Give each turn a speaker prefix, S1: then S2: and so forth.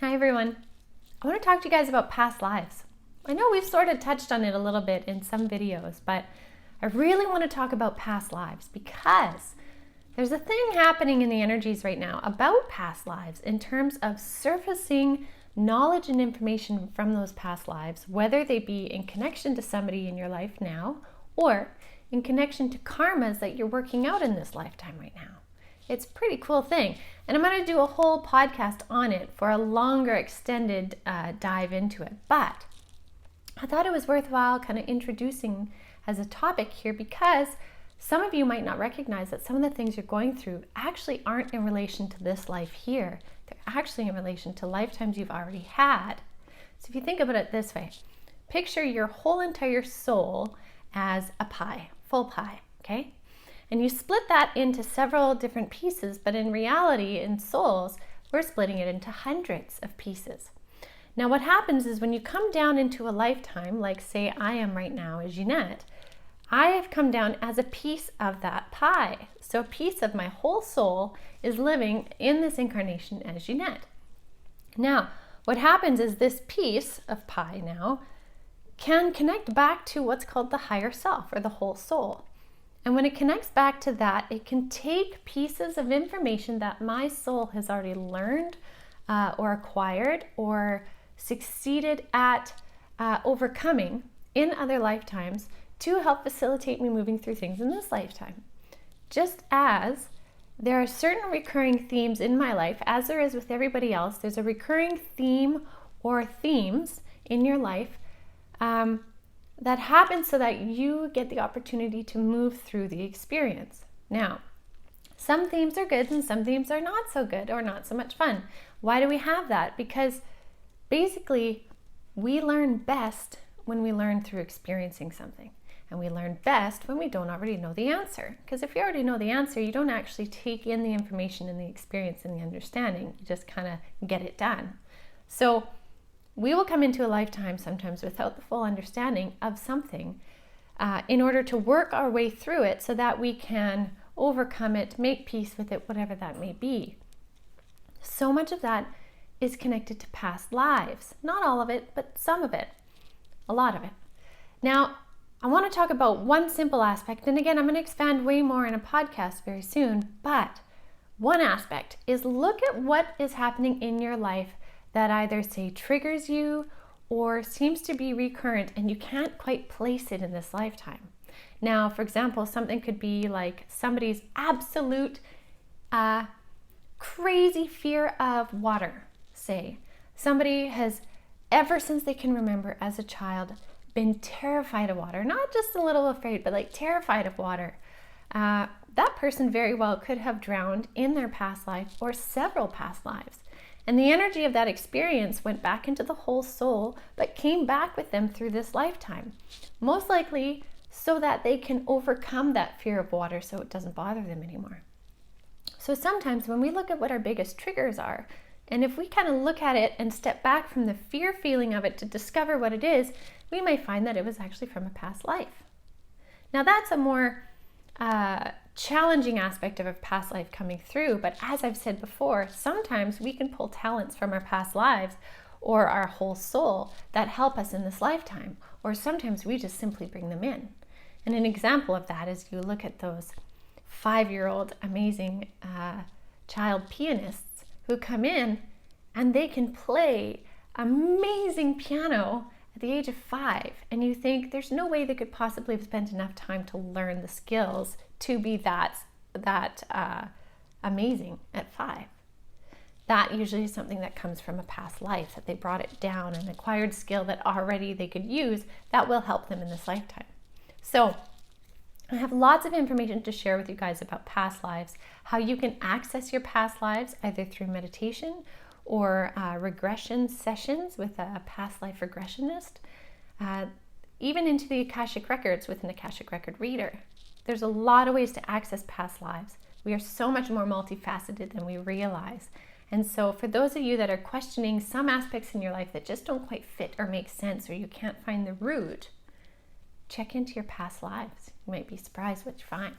S1: Hi everyone. I want to talk to you guys about past lives. I know we've sort of touched on it a little bit in some videos, but I really want to talk about past lives because there's a thing happening in the energies right now about past lives in terms of surfacing knowledge and information from those past lives, whether they be in connection to somebody in your life now or in connection to karmas that you're working out in this lifetime right now. It's a pretty cool thing. And I'm going to do a whole podcast on it for a longer extended dive into it. But I thought it was worthwhile kind of introducing as a topic here because some of you might not recognize that some of the things you're going through actually aren't in relation to this life here. They're actually in relation to lifetimes you've already had. So if you think about it this way, picture your whole entire soul as a pie, full pie, okay? And you split that into several different pieces, but in reality, in souls, we're splitting it into hundreds of pieces. Now what happens is when you come down into a lifetime, like say I am right now as Ginette, I have come down as a piece of that pie. So a piece of my whole soul is living in this incarnation as Ginette. Now, what happens is this piece of pie now can connect back to what's called the higher self or the whole soul. And when it connects back to that, it can take pieces of information that my soul has already learned or acquired or succeeded at overcoming in other lifetimes to help facilitate me moving through things in this lifetime. Just as there are certain recurring themes in my life, as there is with everybody else, there's a recurring theme or themes in your life that happens so that you get the opportunity to move through the experience. Now, some themes are good and some themes are not so good or not so much fun. Why do we have that? Because basically we learn best when we learn through experiencing something. And we learn best when we don't already know the answer. Because if you already know the answer, you don't actually take in the information and the experience and the understanding. You just kind of get it done. So we will come into a lifetime sometimes without the full understanding of something in order to work our way through it so that we can overcome it, make peace with it, whatever that may be. So much of that is connected to past lives. Not all of it, but some of it. A lot of it. Now, I want to talk about one simple aspect, and again, I'm going to expand way more in a podcast very soon, but one aspect is look at what is happening in your life that either say triggers you or seems to be recurrent and you can't quite place it in this lifetime. Now, for example, something could be like somebody's absolute crazy fear of water, say. Somebody has, ever since they can remember as a child, been terrified of water. Not just a little afraid, but like terrified of water. That person very well could have drowned in their past life or several past lives. And the energy of that experience went back into the whole soul, but came back with them through this lifetime. Most likely so that they can overcome that fear of water so it doesn't bother them anymore. So sometimes when we look at what our biggest triggers are, and if we kind of look at it and step back from the fear feeling of it to discover what it is, we may find that it was actually from a past life. Now that's a more challenging aspect of a past life coming through, but as I've said before, sometimes we can pull talents from our past lives or our whole soul that help us in this lifetime, or sometimes we just simply bring them in. And an example of that is you look at those 5-year-old amazing child pianists who come in and they can play amazing piano at the age of 5, and you think there's no way they could possibly have spent enough time to learn the skills to be that amazing at 5. That usually is something that comes from a past life, that they brought it down, an acquired skill that already they could use that will help them in this lifetime. So I have lots of information to share with you guys about past lives, how you can access your past lives either through meditation or regression sessions with a past life regressionist, even into the Akashic Records with an Akashic Record reader. There's a lot of ways to access past lives. We are so much more multifaceted than we realize. And so for those of you that are questioning some aspects in your life that just don't quite fit or make sense, or you can't find the root, check into your past lives. You might be surprised what you find.